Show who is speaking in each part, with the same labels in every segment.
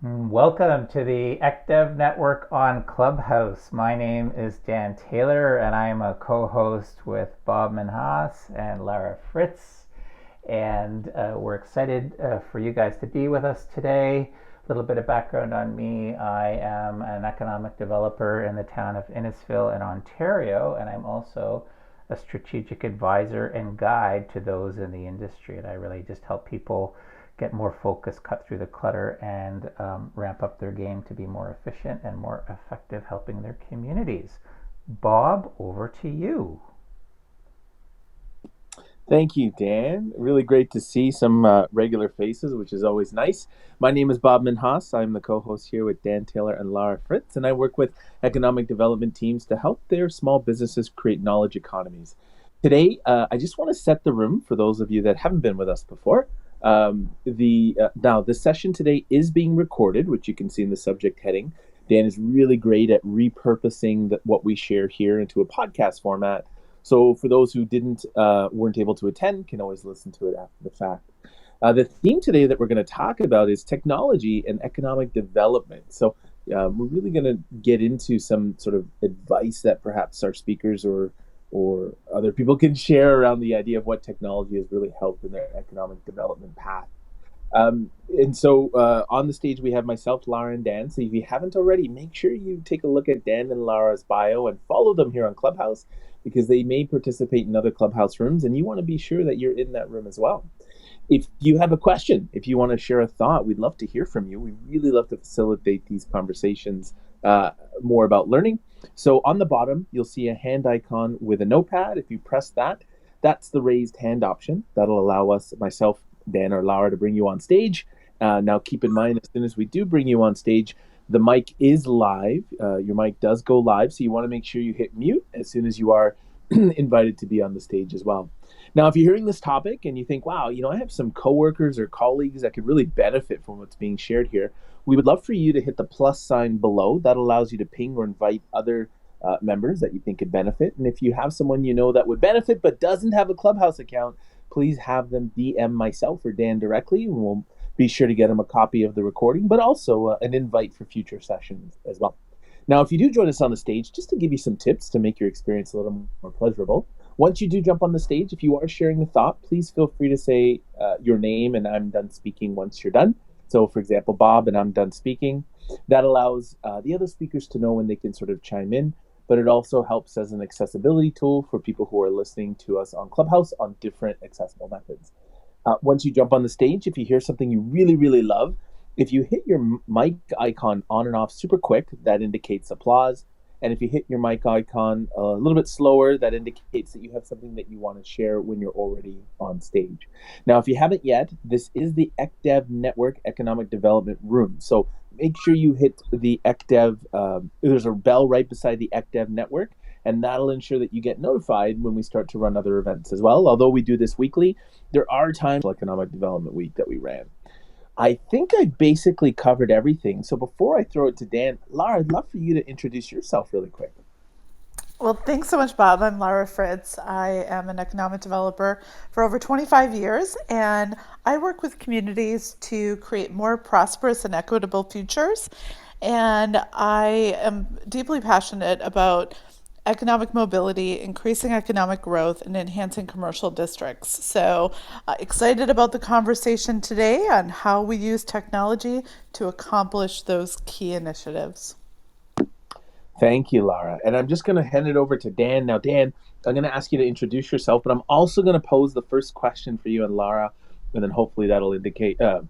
Speaker 1: Welcome to the ECDev Network on Clubhouse. My name is Dan Taylor, and I am a co-host with Bob Minhas and Lara Fritz. And we're excited for you guys to be with us today. A little bit of background on me. I am an economic developer in the town of Innisfil in Ontario, and I'm also a strategic advisor and guide to those in the industry. And I really just help people get more focus, cut through the clutter, and ramp up their game to be more efficient and more effective helping their communities. Bob, over to you.
Speaker 2: Thank you, Dan. Really great to see some regular faces, which is always nice. My name is Bob Minhas. I'm the co host here with Dan Taylor and Lara Fritz, and I work with economic development teams to help their small businesses create knowledge economies. Today, I just want to set the room for those of you that haven't been with us before. Now, the session today is being recorded, which you can see in the subject heading. Dan is really great at repurposing what we share here into a podcast format, so for those who weren't able to attend, can always listen to it after the fact. The theme today that we're going to talk about is technology and economic development. So we're really going to get into some sort of advice that perhaps our speakers or other people can share around the idea of what technology has really helped in their economic development path. And so on the stage, we have myself, Lara, and Dan. So if you haven't already, make sure you take a look at Dan and Lara's bio and follow them here on Clubhouse because they may participate in other Clubhouse rooms and you want to be sure that you're in that room as well. If you have a question, if you want to share a thought, we'd love to hear from you. We really love to facilitate these conversations more about learning. So on the bottom, you'll see a hand icon with a notepad. If you press that, that's the raised hand option. That'll allow us, myself, Dan, or Lara, to bring you on stage. Now, keep in mind, as soon as we do bring you on stage, the mic is live. Your mic does go live, so you want to make sure you hit mute as soon as you are invited to be on the stage as well. Now, if you're hearing this topic and you think, wow, I have some coworkers or colleagues that could really benefit from what's being shared here, we would love for you to hit the plus sign below. That allows you to ping or invite other members that you think could benefit. And if you have someone you know that would benefit but doesn't have a Clubhouse account, please have them DM myself or Dan directly, and we'll be sure to get them a copy of the recording, but also an invite for future sessions as well. Now, if you do join us on the stage, just to give you some tips to make your experience a little more pleasurable, once you do jump on the stage, if you are sharing a thought, please feel free to say your name and I'm done speaking once you're done. So, for example, Bob and I'm done speaking. That allows the other speakers to know when they can sort of chime in, but it also helps as an accessibility tool for people who are listening to us on Clubhouse on different accessible methods. Once you jump on the stage, if you hear something you really, really love, if you hit your mic icon on and off super quick, that indicates applause. And if you hit your mic icon a little bit slower, that indicates that you have something that you want to share when you're already on stage. Now, if you haven't yet, this is the ECDev Network Economic Development Room. So make sure you hit the ECDev, there's a bell right beside the ECDev Network, and that'll ensure that you get notified when we start to run other events as well. Although we do this weekly, there are times like Economic Development Week that we ran. I think I basically covered everything. So before I throw it to Dan, Lara, I'd love for you to introduce yourself really quick.
Speaker 3: Well, thanks so much, Bob. I'm Lara Fritz. I am an economic developer for over 25 years, and I work with communities to create more prosperous and equitable futures. And I am deeply passionate about economic mobility, increasing economic growth, and enhancing commercial districts. So, excited about the conversation today on how we use technology to accomplish those key initiatives.
Speaker 2: Thank you, Lara. And I'm just going to hand it over to Dan. Now, Dan, I'm going to ask you to introduce yourself, but I'm also going to pose the first question for you and Lara, and then hopefully that'll indicate uh,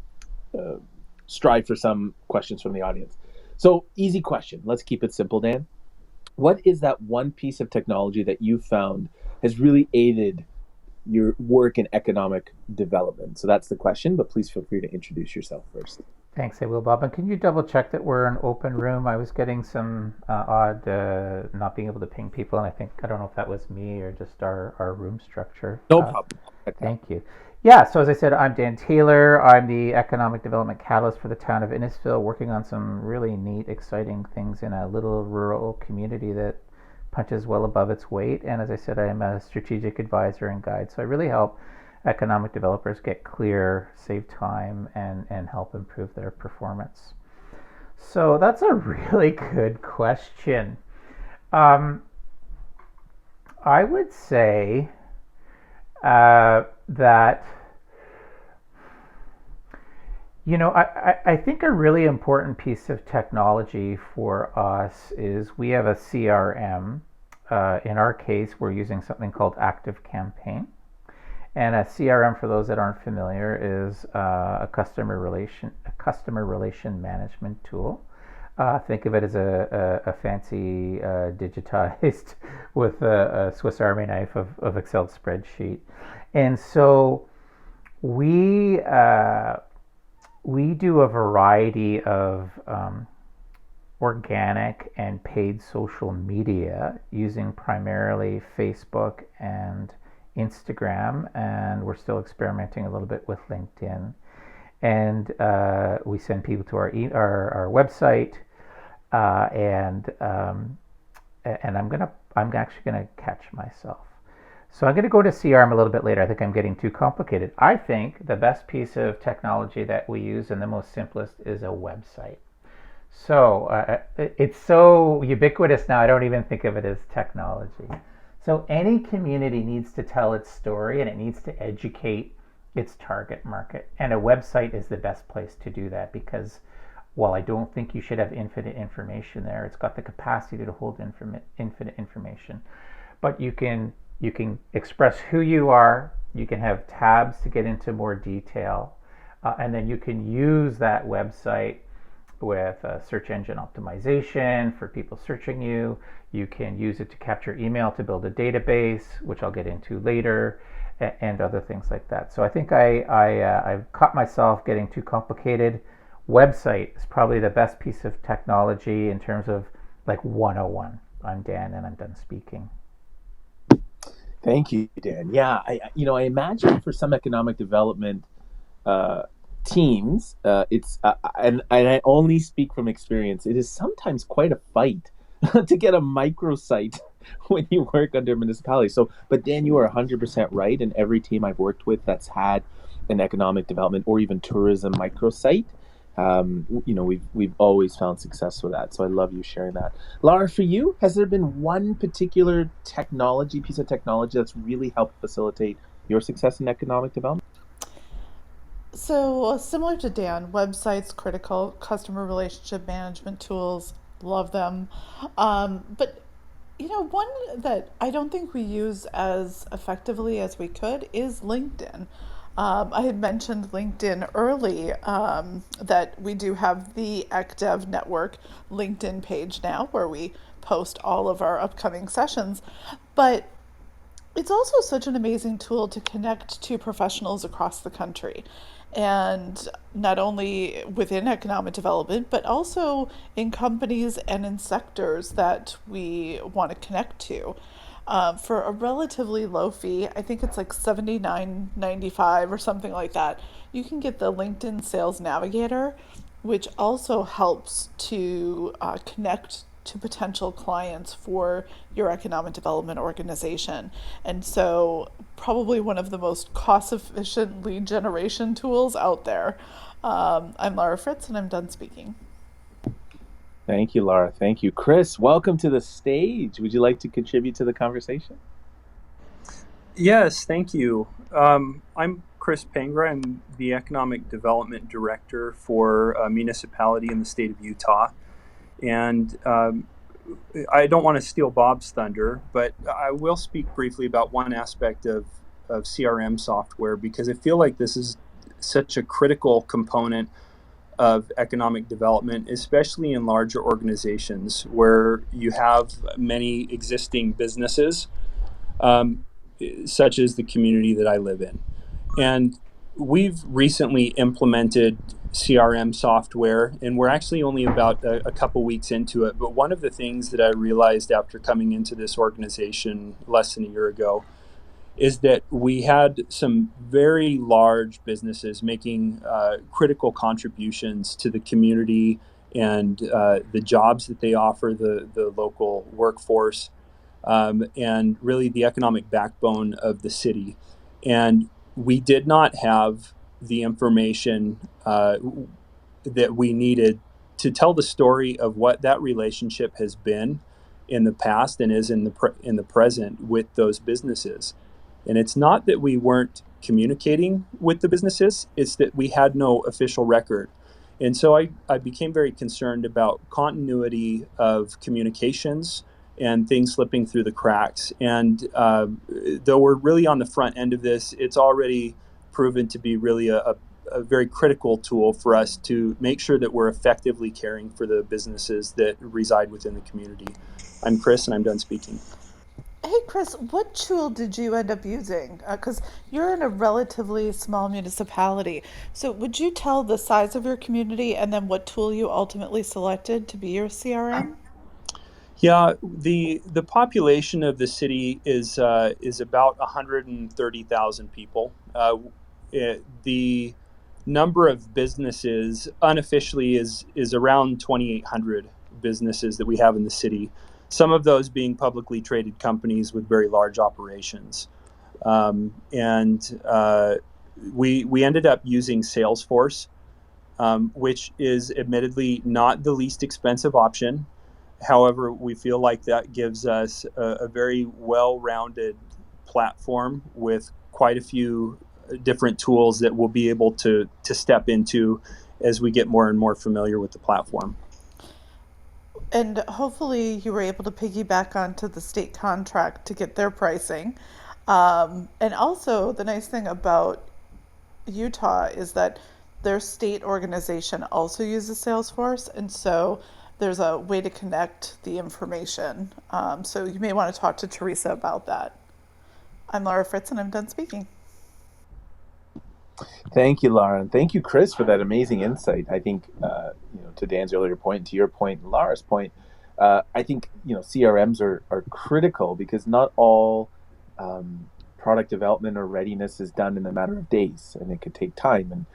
Speaker 2: strive for some questions from the audience. So, easy question. Let's keep it simple, Dan. What is that one piece of technology that you found has really aided your work in economic development? So that's the question, but please feel free to introduce yourself first.
Speaker 1: Thanks, I will, Bob. And can you double check that we're an open room? I was getting some odd not being able to ping people, and I don't know if that was me or just our room structure.
Speaker 2: No problem.
Speaker 1: Thank you. Yeah, so as I said, I'm Dan Taylor. I'm the Economic Development Catalyst for the Town of Innisfil, working on some really neat, exciting things in a little rural community that punches well above its weight. And as I said, I am a strategic advisor and guide. So I really help economic developers get clear, save time, and help improve their performance. So that's a really good question. Um, I would say that I think a really important piece of technology for us is we have a CRM. In our case, we're using something called Active Campaign. And a CRM, for those that aren't familiar, is a customer relation management tool. Think of it as a fancy digitized with a Swiss Army knife of Excel spreadsheet. And so we uh, we do a variety of organic and paid social media using primarily Facebook and Instagram, and we're still experimenting a little bit with LinkedIn. And we send people to our website, and I'm actually gonna catch myself. So I'm going to go to CRM a little bit later. I think I'm getting too complicated. I think the best piece of technology that we use and the most simplest is a website. So it's so ubiquitous now, I don't even think of it as technology. So any community needs to tell its story and it needs to educate its target market. And a website is the best place to do that because while I don't think you should have infinite information there, it's got the capacity to hold infinite information. But you can express who you are. You can have tabs to get into more detail, and then you can use that website with search engine optimization for people searching you. You can use it to capture email to build a database, which I'll get into later, and other things like that. So I think I've caught myself getting too complicated. Website is probably the best piece of technology in terms of like 101. I'm Dan, and I'm done speaking.
Speaker 2: Thank you, Dan. Yeah, I imagine for some economic development uh, teams, it's and I only speak from experience. It is sometimes quite a fight to get a microsite when you work under municipality. So, but Dan, you are 100% right. And every team I've worked with that's had an economic development or even tourism microsite, we've always found success with that. So I love you sharing that. Laura, for you, has there been one particular piece of technology that's really helped facilitate your success in economic development?
Speaker 3: So, similar to Dan, websites, critical, customer relationship management tools, love them. But, one that I don't think we use as effectively as we could is LinkedIn. I had mentioned LinkedIn early, that we do have the ECDev Network LinkedIn page now where we post all of our upcoming sessions. But it's also such an amazing tool to connect to professionals across the country. And not only within economic development, but also in companies and in sectors that we want to connect to. For a relatively low fee, I think it's like $79.95 or something like that, you can get the LinkedIn Sales Navigator, which also helps to connect to potential clients for your economic development organization. And so, probably one of the most cost efficient lead generation tools out there. I'm Laura Fritz, and I'm done speaking.
Speaker 2: Thank you, Laura. Thank you. Chris, welcome to the stage. Would you like to contribute to the conversation?
Speaker 4: Yes, thank you. I'm Chris Pangra. I'm the Economic Development Director for a municipality in the state of Utah. And I don't want to steal Bob's thunder, but I will speak briefly about one aspect of CRM software because I feel like this is such a critical component of economic development, especially in larger organizations where you have many existing businesses. Um, Such as the community that I live in. And we've recently implemented CRM software, and we're actually only about a couple weeks into it. But one of the things that I realized after coming into this organization less than a year ago is that we had some very large businesses making critical contributions to the community and the jobs that they offer the local workforce, and really the economic backbone of the city. And we did not have the information that we needed to tell the story of what that relationship has been in the past and is in the present with those businesses. And it's not that we weren't communicating with the businesses, it's that we had no official record. And so I became very concerned about continuity of communications and things slipping through the cracks. And though we're really on the front end of this, it's already proven to be really a very critical tool for us to make sure that we're effectively caring for the businesses that reside within the community. I'm Chris, and I'm done speaking.
Speaker 3: Hey, Chris, what tool did you end up using? Because you're in a relatively small municipality. So, would you tell the size of your community and then what tool you ultimately selected to be your CRM?
Speaker 4: Yeah, the population of the city is about 130,000 people. The number of businesses unofficially is around 2,800 businesses that we have in the city. Some of those being publicly traded companies with very large operations, and we ended up using Salesforce, which is admittedly not the least expensive option. However, we feel like that gives us a very well-rounded platform with quite a few different tools that we'll be able to step into as we get more and more familiar with the platform.
Speaker 3: And hopefully, you were able to piggyback onto the state contract to get their pricing. And also, the nice thing about Utah is that their state organization also uses Salesforce, and so there's a way to connect the information. So you may want to talk to Teresa about that. I'm Laura Fritz, and I'm done speaking.
Speaker 2: Thank you, Laura, and thank you, Chris, for that amazing insight. I think, to Dan's earlier point, to your point, and Laura's point, I think CRMs are critical because not all product development or readiness is done in a matter of days, and it could take time. And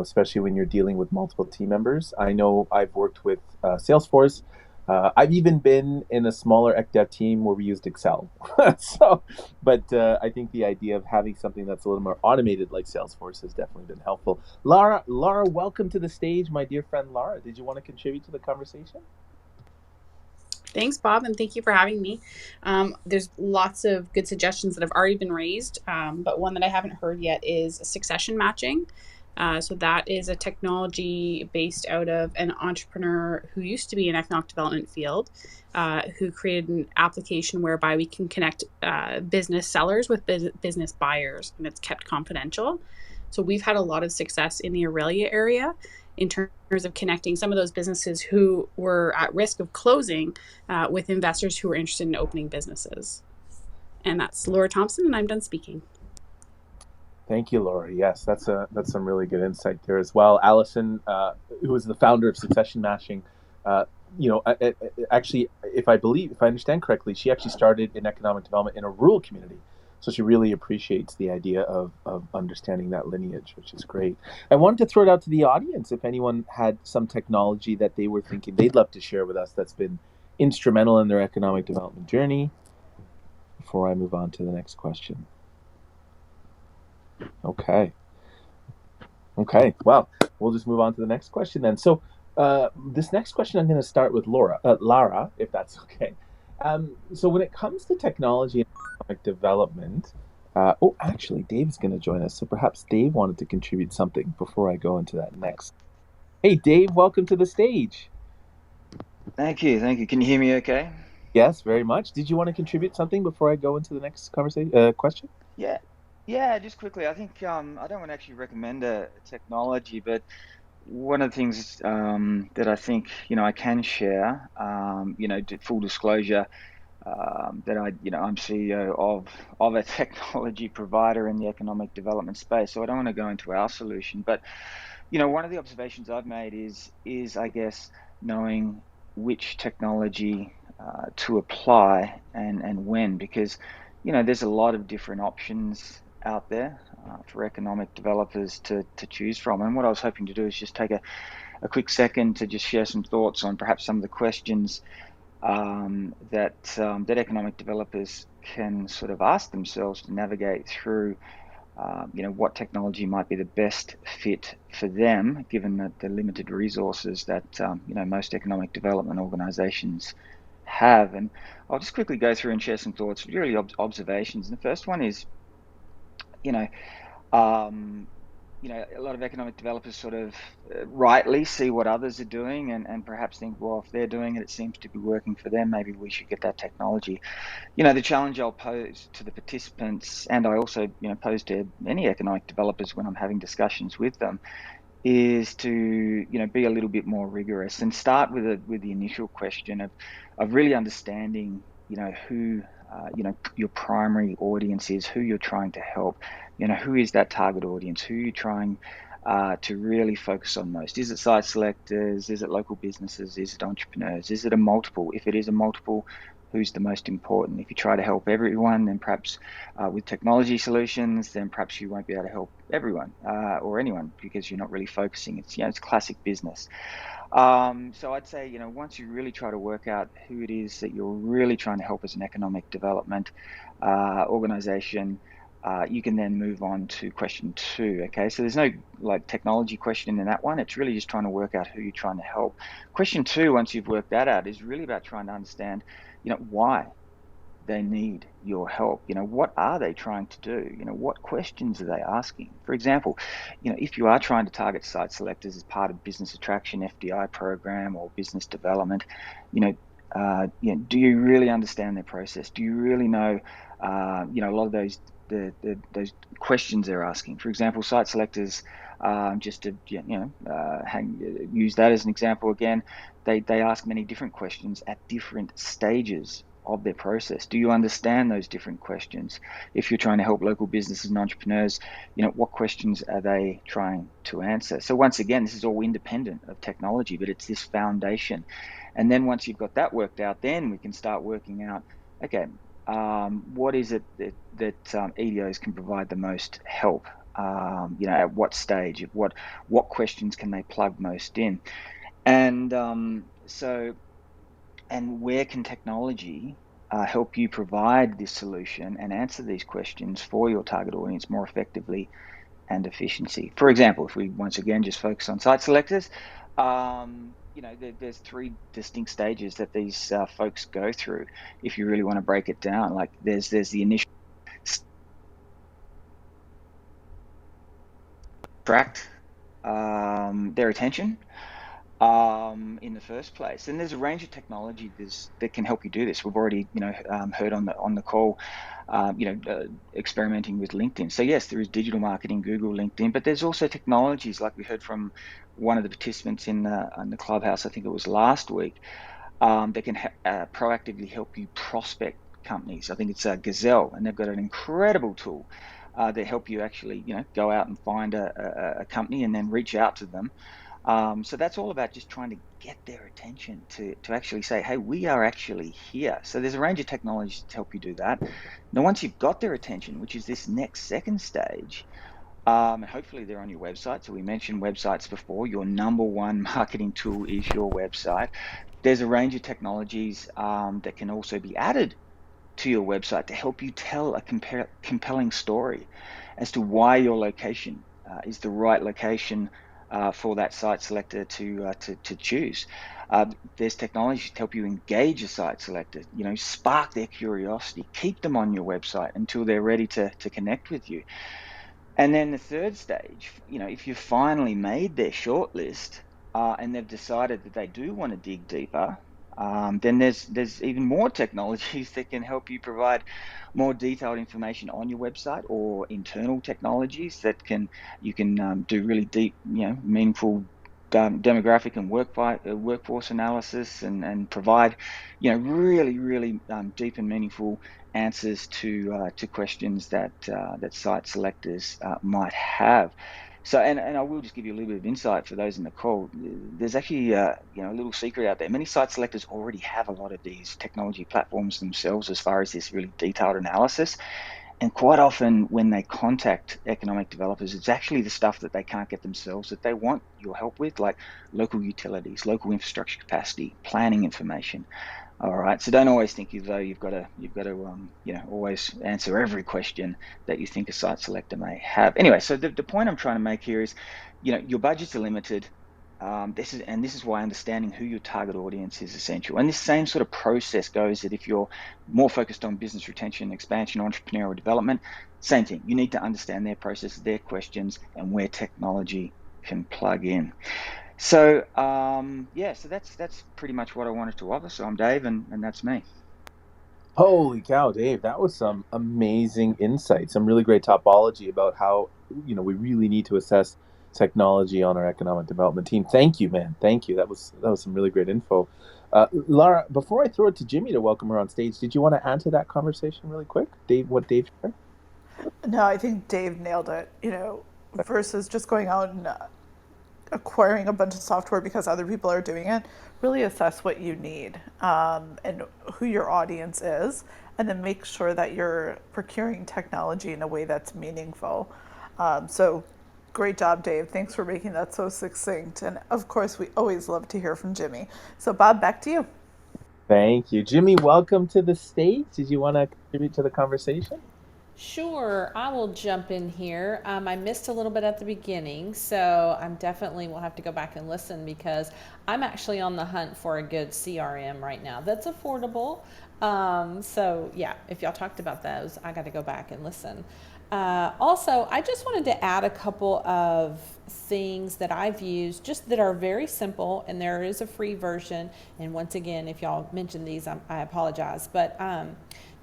Speaker 2: especially when you're dealing with multiple team members. I know I've worked with Salesforce. I've even been in a smaller ECDev team where we used Excel. But I think the idea of having something that's a little more automated like Salesforce has definitely been helpful. Laura, welcome to the stage, my dear friend Laura. Did you want to contribute to the conversation?
Speaker 5: Thanks, Bob, and thank you for having me. There's lots of good suggestions that have already been raised, but one that I haven't heard yet is succession matching. So that is a technology based out of an entrepreneur who used to be in economic development field, who created an application whereby we can connect business sellers with business buyers, and it's kept confidential. So we've had a lot of success in the Aurelia area in terms of connecting some of those businesses who were at risk of closing with investors who were interested in opening businesses. And that's Laura Thompson, and I'm done speaking.
Speaker 2: Thank you, Laura. Yes, that's some really good insight there as well. Allison, who is the founder of Succession Matching, actually, if I understand correctly, she actually started in economic development in a rural community. So she really appreciates the idea of understanding that lineage, which is great. I wanted to throw it out to the audience if anyone had some technology that they were thinking they'd love to share with us that's been instrumental in their economic development journey before I move on to the next question. Okay. Well, we'll just move on to the next question then. So this next question, I'm going to start with Lara, if that's okay. So when it comes to technology and economic development, actually, Dave's going to join us. So perhaps Dave wanted to contribute something before I go into that next. Hey, Dave, welcome to the stage.
Speaker 6: Thank you. Can you hear me okay?
Speaker 2: Yes, very much. Did you want to contribute something before I go into the next question?
Speaker 6: Yeah, just quickly. I think I don't want to actually recommend a technology, but one of the things that I think I can share, full disclosure, that I'm CEO of a technology provider in the economic development space. So I don't want to go into our solution, but one of the observations I've made is I guess knowing which technology to apply and when, because there's a lot of different options out there for economic developers to choose from. And what I was hoping to do is just take a quick second to just share some thoughts on perhaps some of the questions that economic developers can sort of ask themselves to navigate through what technology might be the best fit for them, given that the limited resources that most economic development organisations have. And I'll just quickly go through and share some thoughts, really observations. And the first one is, a lot of economic developers sort of rightly see what others are doing and perhaps think, well, if they're doing it, it seems to be working for them. Maybe we should get that technology. The challenge I'll pose to the participants, and I also, pose to any economic developers when I'm having discussions with them, is to, be a little bit more rigorous and start with the initial question of really understanding, who, your primary audience is, who you're trying to help, who is that target audience, who you're trying to really focus on most. Is it site selectors? Is it local businesses? Is it entrepreneurs? Is it a multiple? If it is a multiple, who's the most important? If you try to help everyone, then perhaps with technology solutions, then perhaps you won't be able to help everyone or anyone because you're not really focusing. It's classic business. So I'd say, once you really try to work out who it is that you're really trying to help as an economic development organization, you can then move on to question 2. Okay, so there's no technology question in that one. It's really just trying to work out who you're trying to help. Question 2, once you've worked that out, is really about trying to understand, why they need your help. What are they trying to do? What questions are they asking? For example, if you are trying to target site selectors as part of business attraction, FDI program, or business development, do you really understand their process? Do you really know, a lot of those those questions they're asking? For example, site selectors, just to use that as an example again, they ask many different questions at different stages of their process. Do you understand those different questions? If you're trying to help local businesses and entrepreneurs, what questions are they trying to answer? So once again, this is all independent of technology, but it's this foundation. And then once you've got that worked out, then we can start working out, okay, what is it that EDOs can provide the most help? At what stage? What questions can they plug most in? And and where can technology help you provide this solution and answer these questions for your target audience more effectively and efficiency? For example, if we once again just focus on site selectors, there's 3 distinct stages that these folks go through. If you really want to break it down, like there's the initial attract their attention in the first place, and there's a range of technology that can help you do this. We've already heard on the call experimenting with LinkedIn. So yes, there is digital marketing, Google, LinkedIn, but there's also technologies like we heard from one of the participants in the clubhouse, I think it was last week, that can proactively help you prospect companies. I think it's Gazelle, and they've got an incredible tool that help you actually go out and find a company and then reach out to them. So that's all about just trying to get their attention to actually say, hey, we are actually here. So there's a range of technologies to help you do that. Now, once you've got their attention, which is this next second stage, and hopefully they're on your website. So we mentioned websites before. Your number one marketing tool is your website. There's a range of technologies that can also be added to your website to help you tell a compelling story as to why your location is the right location for that site selector to choose. There's technology to help you engage a site selector, spark their curiosity, keep them on your website until they're ready to connect with you. And then the third stage, if you've finally made their shortlist and they've decided that they do want to dig deeper, then there's even more technologies that can help you provide more detailed information on your website, or internal technologies that you can do really deep, meaningful demographic and workforce analysis and provide, really deep and meaningful answers to questions that site selectors might have. So, and I will just give you a little bit of insight for those in the call. There's actually a little secret out there. Many site selectors already have a lot of these technology platforms themselves as far as this really detailed analysis. And quite often when they contact economic developers, it's actually the stuff that they can't get themselves that they want your help with, like local utilities, local infrastructure capacity, planning information. All right, so don't always think as though you've got to always answer every question that you think a site selector may have. Anyway, so the point I'm trying to make here is, your budgets are limited. This is why understanding who your target audience is essential. And this same sort of process goes that if you're more focused on business retention, expansion, entrepreneurial development, same thing. You need to understand their processes, their questions, and where technology can plug in. So so that's pretty much what I wanted to offer. So I'm Dave, and that's me.
Speaker 2: Holy cow, Dave, that was some amazing insight, some really great topology about how, we really need to assess technology on our economic development team. Thank you, man. Thank you. That was some really great info. Lara, before I throw it to Jimmy to welcome her on stage, did you want to add to that conversation really quick? What Dave shared?
Speaker 3: No, I think Dave nailed it. Versus just going out and acquiring a bunch of software because other people are doing it. Really assess what you need, and who your audience is, and then make sure that you're procuring technology in a way that's meaningful. So great job, Dave. Thanks for making that so succinct. And of course, we always love to hear from Jimmy. So Bob, back to you.
Speaker 2: Thank you. Jimmy, welcome to the stage. Did you want to contribute to the conversation?
Speaker 7: Sure, I will jump in here. I missed a little bit at the beginning, so I'm definitely will have to go back and listen because I'm actually on the hunt for a good CRM right now that's affordable. So yeah, if y'all talked about those, I got to go back and listen. Also, I just wanted to add a couple of things that I've used just that are very simple, and there is a free version. And once again, if y'all mention these, I apologize. But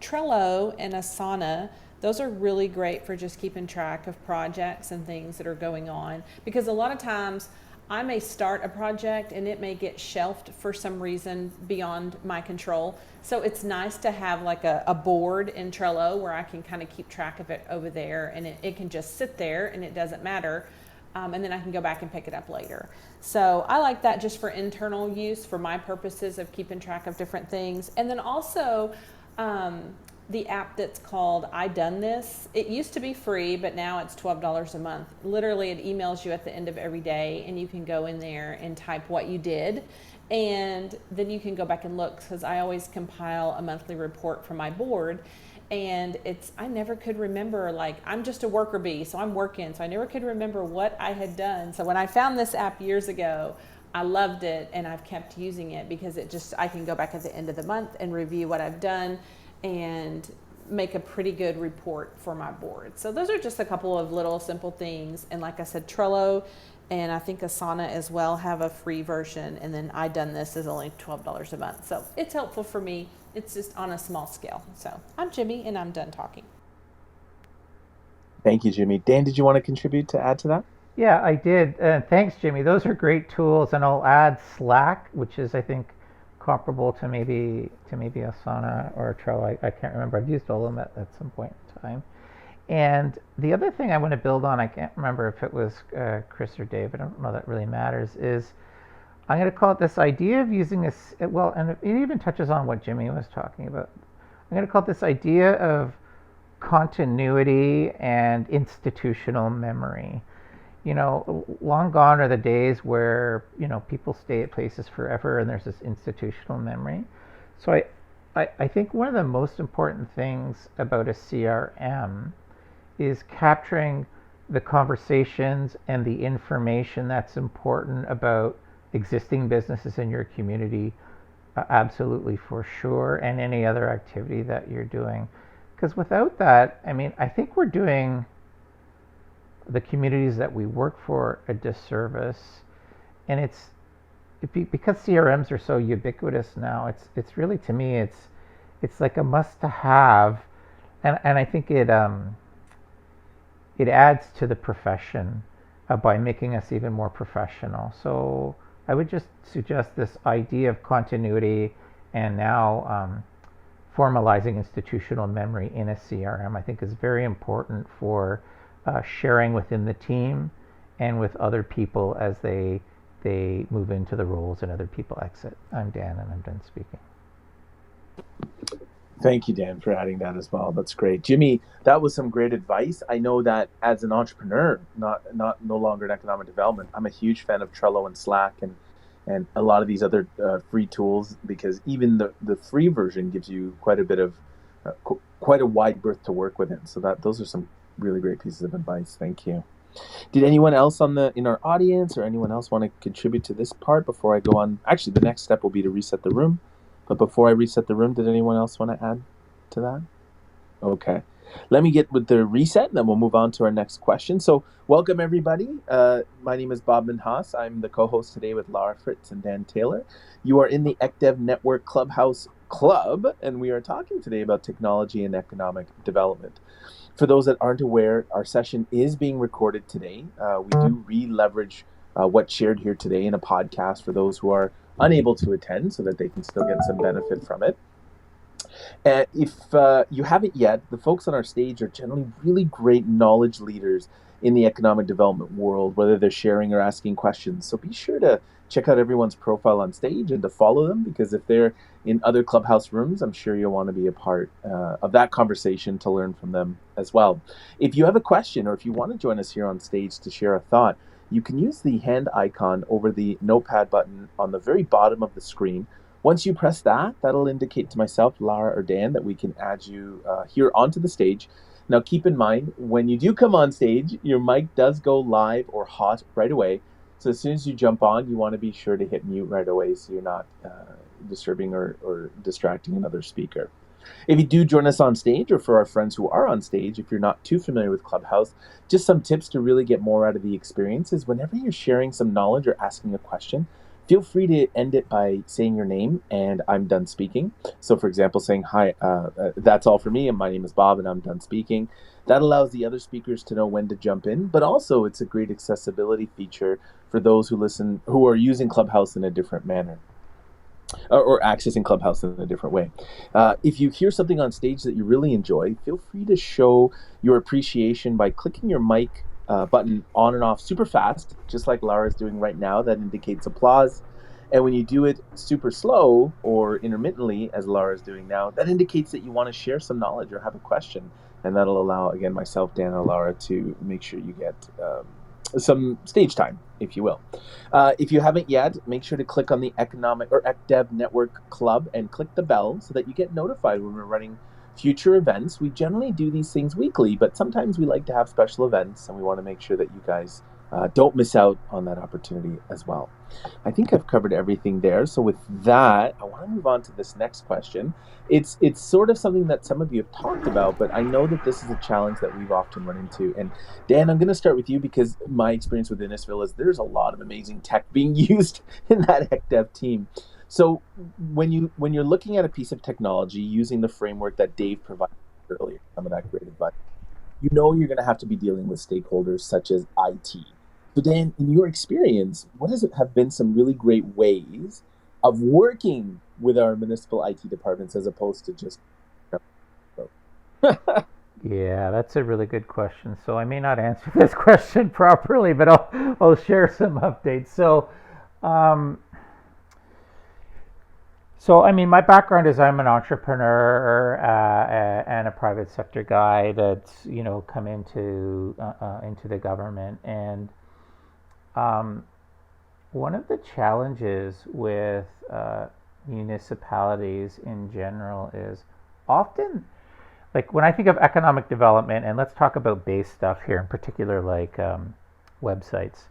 Speaker 7: Trello and Asana, those are really great for just keeping track of projects and things that are going on, because a lot of times I may start a project and it may get shelved for some reason beyond my control. So it's nice to have like a board in Trello where I can kind of keep track of it over there, and it can just sit there and it doesn't matter. And then I can go back and pick it up later. So I like that just for internal use for my purposes of keeping track of different things. And then also, the app that's called I Done This. It used to be free, but now it's $12 a month. Literally, it emails you at the end of every day, and you can go in there and type what you did. And then you can go back and look, because I always compile a monthly report for my board. And I never could remember, like, I'm just a worker bee, so I'm working. So I never could remember what I had done. So when I found this app years ago, I loved it, and I've kept using it because I can go back at the end of the month and review what I've done and make a pretty good report for my board. So those are just a couple of little simple things. And like I said, Trello and I think Asana as well have a free version. And then I Done This is only $12 a month. So it's helpful for me. It's just on a small scale. So I'm Jimmy, and I'm done talking.
Speaker 2: Thank you, Jimmy. Dan, did you want to contribute to add to that?
Speaker 1: Yeah, I did. Thanks, Jimmy. Those are great tools, and I'll add Slack, which is, I think, comparable to maybe Asana or Trello. I can't remember. I've used all of them at some point in time. And the other thing I want to build on, I can't remember if it was Chris or Dave, I don't know that really matters, is I'm going to call it this idea of using and it even touches on what Jimmy was talking about. I'm going to call it this idea of continuity and institutional memory. Long gone are the days where, people stay at places forever and there's this institutional memory. So I think one of the most important things about a CRM is capturing the conversations and the information that's important about existing businesses in your community, absolutely for sure, and any other activity that you're doing. Because without that, I think we're doing the communities that we work for a disservice. And because CRMs are so ubiquitous now, it's really, to me, it's like a must-have, and I think it adds to the profession by making us even more professional. So I would just suggest this idea of continuity and now formalizing institutional memory in a CRM, I think, is very important for sharing within the team and with other people as they move into the roles and other people exit. I'm Dan, and I'm done speaking.
Speaker 2: Thank you, Dan, for adding that as well. That's great. Jimmy, that was some great advice. I know that as an entrepreneur, not no longer in economic development, I'm a huge fan of Trello and Slack and a lot of these other free tools, because even the free version gives you quite a bit of quite a wide berth to work within. So that those are some really great pieces of advice. Thank you. Did anyone else in our audience or anyone else want to contribute to this part before I go on? Actually, the next step will be to reset the room. But before I reset the room, did anyone else want to add to that? Okay. Let me get with the reset, and then we'll move on to our next question. So, welcome everybody. My name is Bob Manhas. I'm the co-host today with Laura Fritz and Dan Taylor. You are in the ECDev Network Clubhouse Club, and we are talking today about technology and economic development. For those that aren't aware, our session is being recorded today. We do re-leverage what's shared here today in a podcast for those who are unable to attend, so that they can still get some benefit from it. If you haven't yet, the folks on our stage are generally really great knowledge leaders in the economic development world, whether they're sharing or asking questions. So be sure to check out everyone's profile on stage and to follow them, because if they're in other Clubhouse rooms, I'm sure you'll want to be a part of that conversation to learn from them as well. If you have a question, or if you want to join us here on stage to share a thought, you can use the hand icon over the notepad button on the very bottom of the screen. Once you press that, that'll indicate to myself, Lara, or Dan that we can add you here onto the stage. Now, keep in mind, when you do come on stage, your mic does go live or hot right away. So as soon as you jump on, you want to be sure to hit mute right away so you're not disturbing or distracting another speaker. If you do join us on stage, or for our friends who are on stage, if you're not too familiar with Clubhouse, just some tips to really get more out of the experience is whenever you're sharing some knowledge or asking a question, feel free to end it by saying your name and I'm done speaking. So for example, saying, hi, that's all for me, and my name is Bob and I'm done speaking. That allows the other speakers to know when to jump in, but also it's a great accessibility feature for those who are using Clubhouse in a different manner, or accessing Clubhouse in a different way. If you hear something on stage that you really enjoy, feel free to show your appreciation by clicking your mic button on and off super fast, just like Lara's doing right now. That indicates applause. And when you do it super slow or intermittently, as Lara's doing now, that indicates that you want to share some knowledge or have a question. And that'll allow, again, myself, Dan, or Lara to make sure you get some stage time, if you will. If you haven't yet, make sure to click on the ECDev Network Club and click the bell so that you get notified when we're running future events. We generally do these things weekly, but sometimes we like to have special events, and we want to make sure that you guys don't miss out on that opportunity as well. I think I've covered everything there. So with that, I want to move on to this next question. It's sort of something that some of you have talked about, but I know that this is a challenge that we've often run into. And Dan, I'm going to start with you, because my experience with Innisfil is there's a lot of amazing tech being used in that ECDev team. So when you're looking at a piece of technology using the framework that Dave provided earlier, some of that great advice, you know you're going to have to be dealing with stakeholders such as IT. So Dan, in your experience, what have been some really great ways of working with our municipal IT departments as opposed to just
Speaker 1: Yeah, that's a really good question. So I may not answer this question properly, but I'll share some updates. So I mean, my background is I'm an entrepreneur and a private sector guy that's come into the government, and one of the challenges with municipalities in general is often, like when I think of economic development, and let's talk about base stuff here in particular, like websites.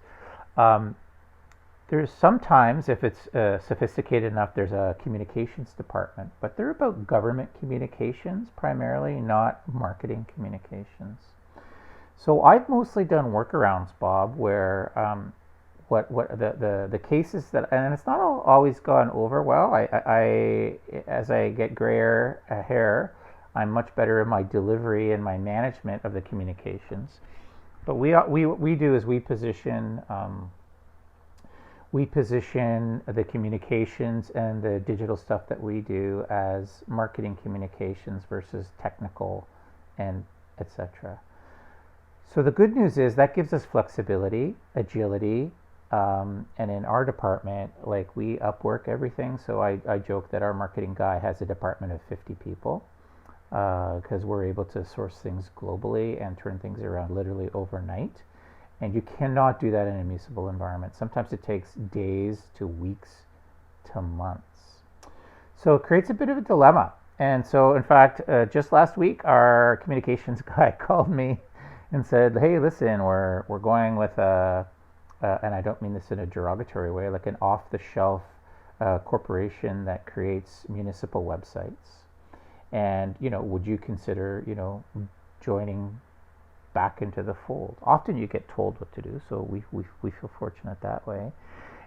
Speaker 1: There's sometimes, if it's sophisticated enough, there's a communications department, but they're about government communications primarily, not marketing communications. So I've mostly done workarounds, Bob, where what the cases that, and it's not always gone over well. I as I get grayer hair, I'm much better in my delivery and my management of the communications. But we do is we position the communications and the digital stuff that we do as marketing communications versus technical and etc. So the good news is that gives us flexibility, agility, and in our department, like we upwork everything. So I joke that our marketing guy has a department of 50 people. because we're able to source things globally and turn things around literally overnight. And you cannot do that in a municipal environment. Sometimes it takes days to weeks to months. So it creates a bit of a dilemma. And so, in fact, just last week, our communications guy called me and said, "Hey, listen, we're going with and I don't mean this in a derogatory way, like an off-the-shelf corporation that creates municipal websites. And would you consider joining back into the fold?" Often you get told what to do, so we feel fortunate that way.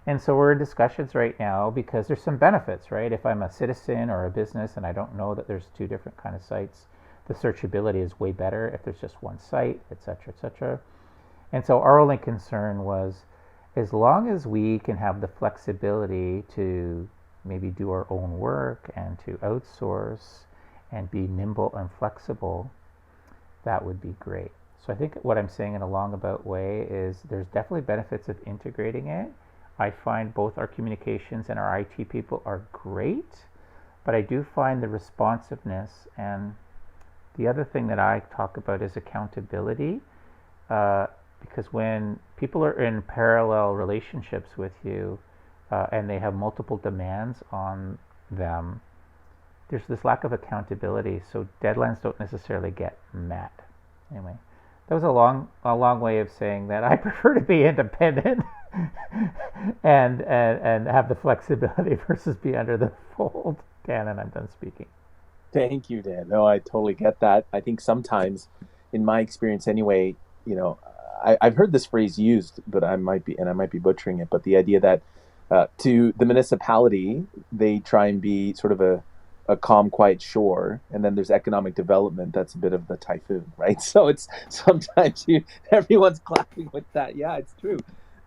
Speaker 1: And so we're in discussions right now because there's some benefits, right? If I'm a citizen or a business and I don't know that there's two different kind of sites, the searchability is way better if there's just one site, et cetera, et cetera. And so our only concern was, as long as we can have the flexibility to maybe do our own work and to outsource and be nimble and flexible, that would be great. So I think what I'm saying in a long-about way is there's definitely benefits of integrating it. I find both our communications and our IT people are great, but I do find the responsiveness, and the other thing that I talk about is accountability, because when people are in parallel relationships with you and they have multiple demands on them, there's this lack of accountability, so deadlines don't necessarily get met. Anyway, that was a long way of saying that I prefer to be independent and have the flexibility versus be under the fold. Dan, and I'm done speaking.
Speaker 2: Thank you, Dan. No, I totally get that. I think sometimes, in my experience anyway, I've heard this phrase used, but I might be butchering it. But the idea that to the municipality, they try and be sort of a calm, quiet shore, and then there's economic development that's a bit of the typhoon, right? So it's sometimes everyone's clapping with that. Yeah, it's true,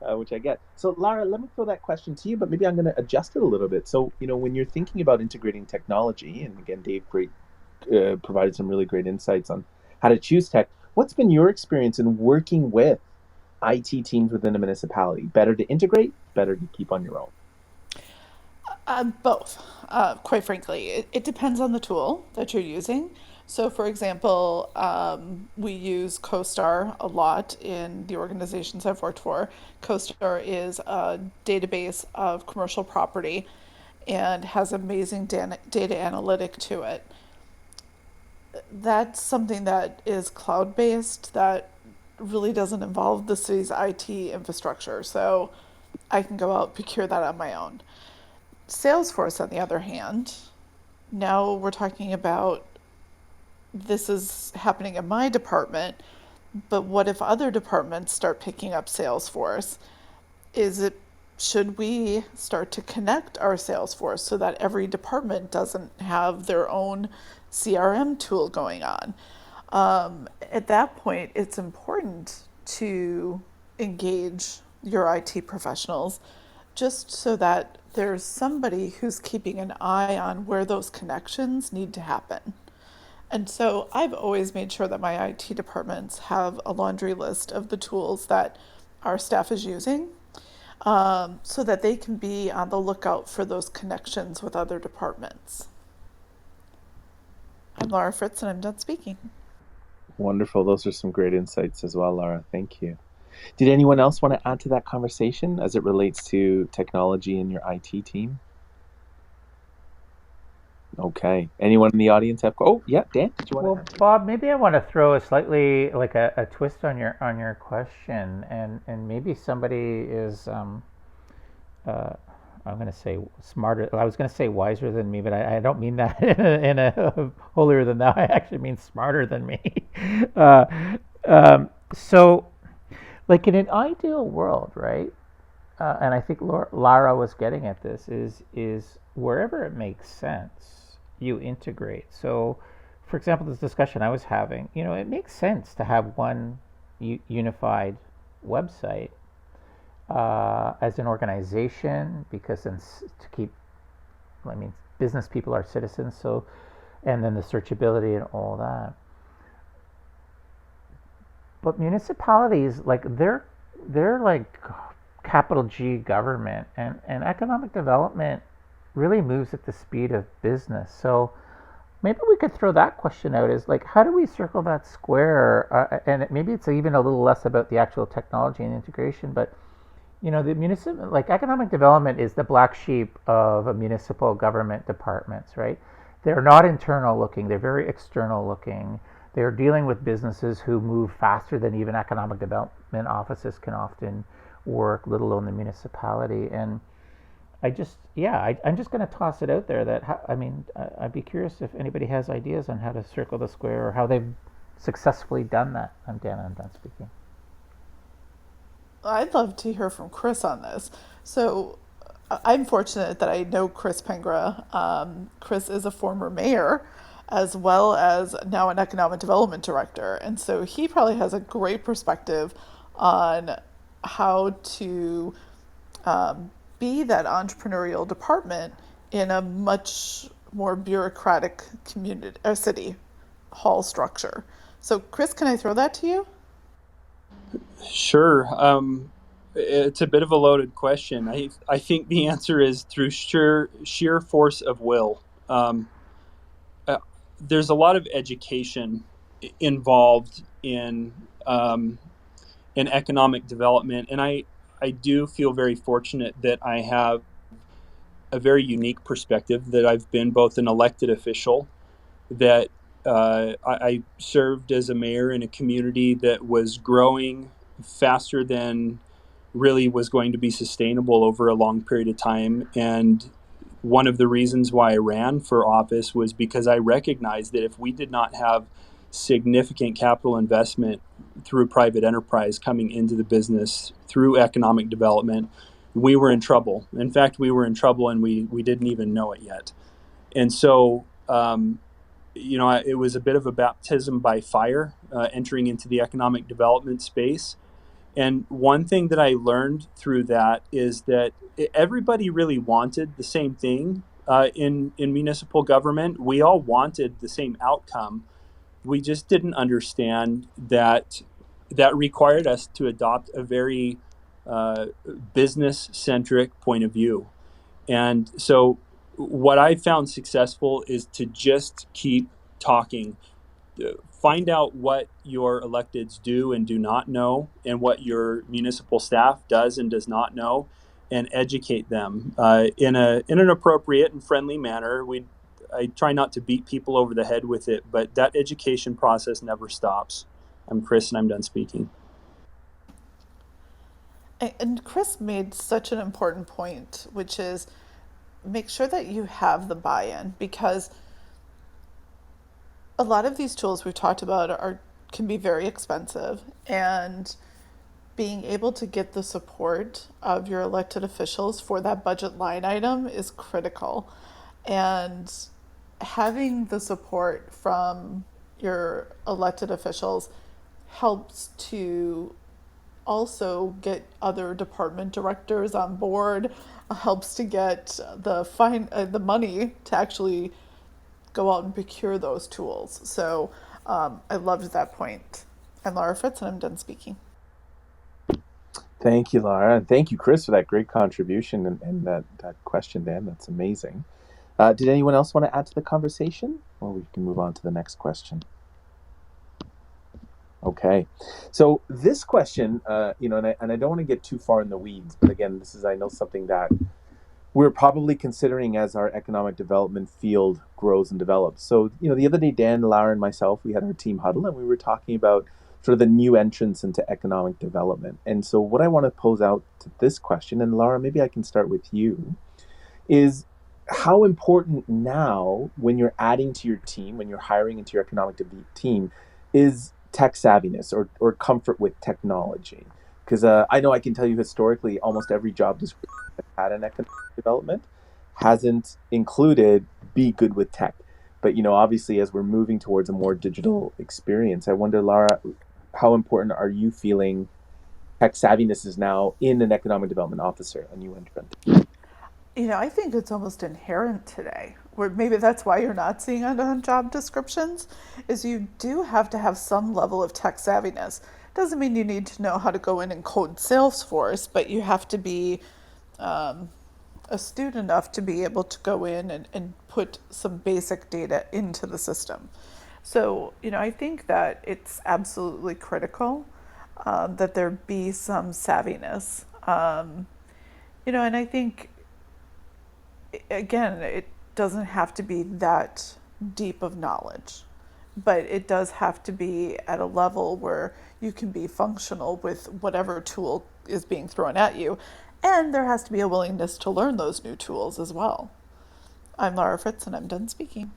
Speaker 2: which I get. So Lara, let me throw that question to you, but maybe I'm going to adjust it a little bit. So when you're thinking about integrating technology, and again, Dave provided some really great insights on how to choose tech. What's been your experience in working with IT teams within a municipality? Better to integrate, better to keep on your own?
Speaker 3: Both. Quite frankly, it depends on the tool that you're using. So, for example, we use CoStar a lot in the organizations I've worked for. CoStar is a database of commercial property and has amazing data analytic to it. That's something that is cloud based that really doesn't involve the city's IT infrastructure. So I can go out and procure that on my own. Salesforce, on the other hand, now we're talking about this is happening in my department, but what if other departments start picking up Salesforce? Should we start to connect our Salesforce so that every department doesn't have their own CRM tool going on? At that point, it's important to engage your IT professionals just so that there's somebody who's keeping an eye on where those connections need to happen. And so I've always made sure that my IT departments have a laundry list of the tools that our staff is using, so that they can be on the lookout for those connections with other departments. I'm Laura Fritz, and I'm done speaking.
Speaker 2: Wonderful. Those are some great insights as well, Lara. Thank you. Did anyone else want to add to that conversation as it relates to technology in your IT team? Okay. Anyone in the audience have? Oh, yeah, Dan. Did you want
Speaker 1: Well, Bob, maybe I want to throw a slightly like a twist on your question, and maybe somebody is I'm going to say smarter. I was going to say wiser than me, but I don't mean that in a holier than thou. I actually mean smarter than me. So, like in an ideal world, right? And I think Lara was getting at this is wherever it makes sense, you integrate. So, for example, this discussion I was having, it makes sense to have one unified website as an organization, because to keep, business people are citizens, so, and then the searchability and all that. But municipalities, like they're like capital G government, and economic development really moves at the speed of business. So maybe we could throw that question out, is like, how do we circle that square? And maybe it's even a little less about the actual technology and integration, but the municipal, like, economic development is the black sheep of a municipal government departments, right? They're not internal looking, they're very external looking. They're dealing with businesses who move faster than even economic development offices can often work, let alone the municipality. And I'm just going to toss it out there that, I'd be curious if anybody has ideas on how to circle the square or how they've successfully done that. I'm done speaking.
Speaker 3: I'd love to hear from Chris on this. So I'm fortunate that I know Chris Pangra. Chris is a former mayor as well as now an economic development director. And so he probably has a great perspective on how to be that entrepreneurial department in a much more bureaucratic community or city hall structure. So, Chris, can I throw that to you?
Speaker 4: Sure. It's a bit of a loaded question. I think the answer is through sheer force of will. Uh, there's a lot of education involved in economic development, and I do feel very fortunate that I have a very unique perspective, that I've been both an elected official, that I served as a mayor in a community that was growing faster than really was going to be sustainable over a long period of time. And one of the reasons why I ran for office was because I recognized that if we did not have significant capital investment through private enterprise coming into the business through economic development, we were in trouble. In fact, we were in trouble, and we didn't even know it yet. And so, it was a bit of a baptism by fire, entering into the economic development space. And one thing that I learned through that is that everybody really wanted the same thing in municipal government. We all wanted the same outcome. We just didn't understand that that required us to adopt a very business centric point of view. And so, what I found successful is to just keep talking. Find out what your electeds do and do not know, and what your municipal staff does and does not know, and educate them in an appropriate and friendly manner. I try not to beat people over the head with it, but that education process never stops. I'm Chris, and I'm done speaking.
Speaker 3: And Chris made such an important point, which is make sure that you have the buy in, because a lot of these tools we've talked about are can be very expensive, and being able to get the support of your elected officials for that budget line item is critical. And having the support from your elected officials helps to also get other department directors on board, helps to get the money to actually go out and procure those tools. So I loved that point. I'm Laura Fritz, and I'm done speaking.
Speaker 2: Thank you, Laura. And thank you, Chris, for that great contribution and that question, Dan. That's amazing. Did anyone else want to add to the conversation? Or we can move on to the next question. Okay. So this question, and I don't want to get too far in the weeds, but again, this is, I know, something that we're probably considering as our economic development field grows and develops. So, the other day, Dan, Laura, and myself, we had our team huddle, and we were talking about sort of the new entrants into economic development. And so what I want to pose out to this question, and Laura, maybe I can start with you, is how important now, when you're adding to your team, when you're hiring into your economic team, is tech savviness or comfort with technology? Because I know I can tell you historically, almost every job description I've had in economic development hasn't included be good with tech. But, obviously, as we're moving towards a more digital experience, I wonder, Laura, how important are you feeling tech savviness is now in an economic development officer, a new entrant?
Speaker 3: I think it's almost inherent today. Where maybe that's why you're not seeing it on job descriptions, is you do have to have some level of tech savviness. Doesn't mean you need to know how to go in and code Salesforce, but you have to be astute enough to be able to go in and put some basic data into the system. So, I think that it's absolutely critical that there be some savviness. And I think, again, it doesn't have to be that deep of knowledge, but it does have to be at a level where you can be functional with whatever tool is being thrown at you. And there has to be a willingness to learn those new tools as well. I'm Laura Fritz, and I'm done speaking.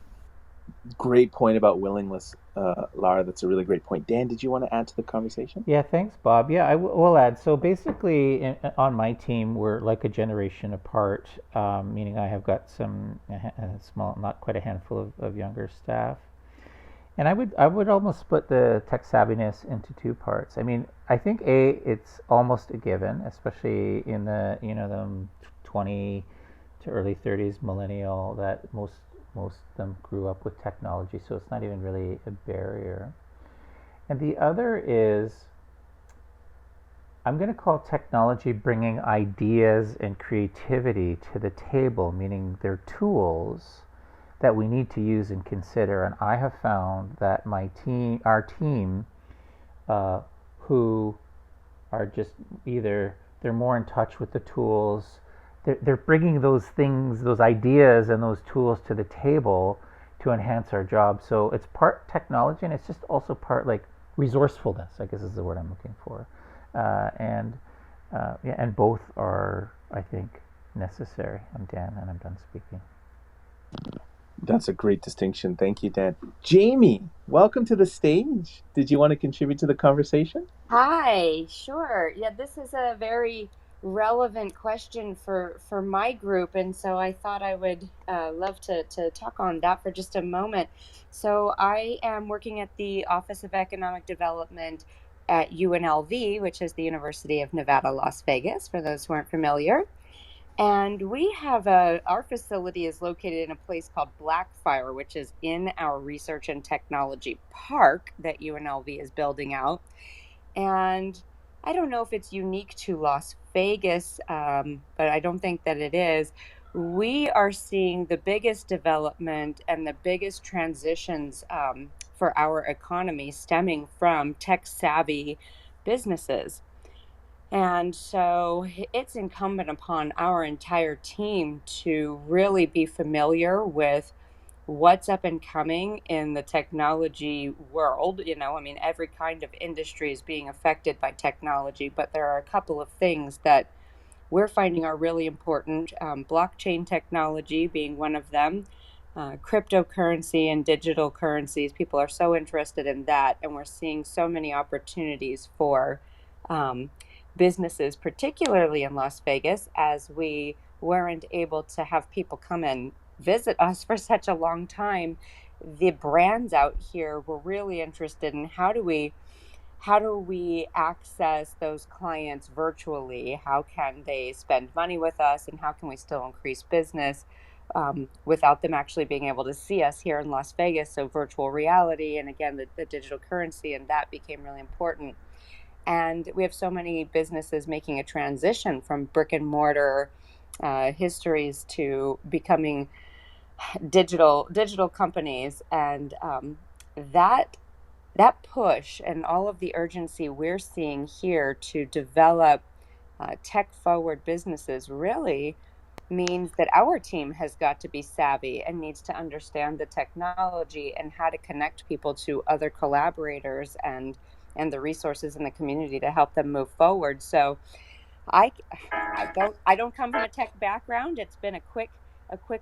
Speaker 2: Great point about willingness, Lara. That's a really great point. Dan, did you want to add to the conversation?
Speaker 1: Yeah, thanks, Bob. Yeah, will add. So basically, on my team, we're like a generation apart, meaning I have got a small, not quite a handful of younger staff. And I would almost split the tech savviness into two parts. I mean, I think it's almost a given, especially in the 20 to early 30s millennial, that most of them grew up with technology, so it's not even really a barrier. And the other is, I'm going to call technology bringing ideas and creativity to the table, meaning they're tools that we need to use and consider. And I have found that our team, who are just either they're more in touch with the tools, they're bringing those things, those ideas, and those tools to the table to enhance our job. So it's part technology, and it's just also part like resourcefulness, I guess is the word I'm looking for. And both are, I think, necessary. I'm Dan, and I'm done speaking.
Speaker 2: That's a great distinction. Thank you, Dan. Jamie, welcome to the stage. Did you want to contribute to the conversation?
Speaker 8: Hi, sure. Yeah, this is a very relevant question for my group, and so I thought I would love to talk on that for just a moment. So I am working at the Office of Economic Development at UNLV, which is the University of Nevada, Las Vegas, for those who aren't familiar. And we have our facility is located in a place called Blackfire, which is in our research and technology park that UNLV is building out. And I don't know if it's unique to Las Vegas, but I don't think that it is. We are seeing the biggest development and the biggest transitions for our economy stemming from tech savvy businesses. And so it's incumbent upon our entire team to really be familiar with what's up and coming in the technology world. I mean, every kind of industry is being affected by technology, but there are a couple of things that we're finding are really important. Blockchain technology being one of them. Cryptocurrency and digital currencies, people are so interested in that, and we're seeing so many opportunities for businesses, particularly in Las Vegas, as we weren't able to have people come and visit us for such a long time. The brands out here were really interested in how do we access those clients virtually? How can they spend money with us, and how can we still increase business without them actually being able to see us here in Las Vegas? So virtual reality, and again, the digital currency, and that became really important. And we have so many businesses making a transition from brick and mortar histories to becoming digital companies, and that push and all of the urgency we're seeing here to develop tech forward businesses really means that our team has got to be savvy and needs to understand the technology and how to connect people to other collaborators and the resources in the community to help them move forward. So I don't come from a tech background. It's been a quick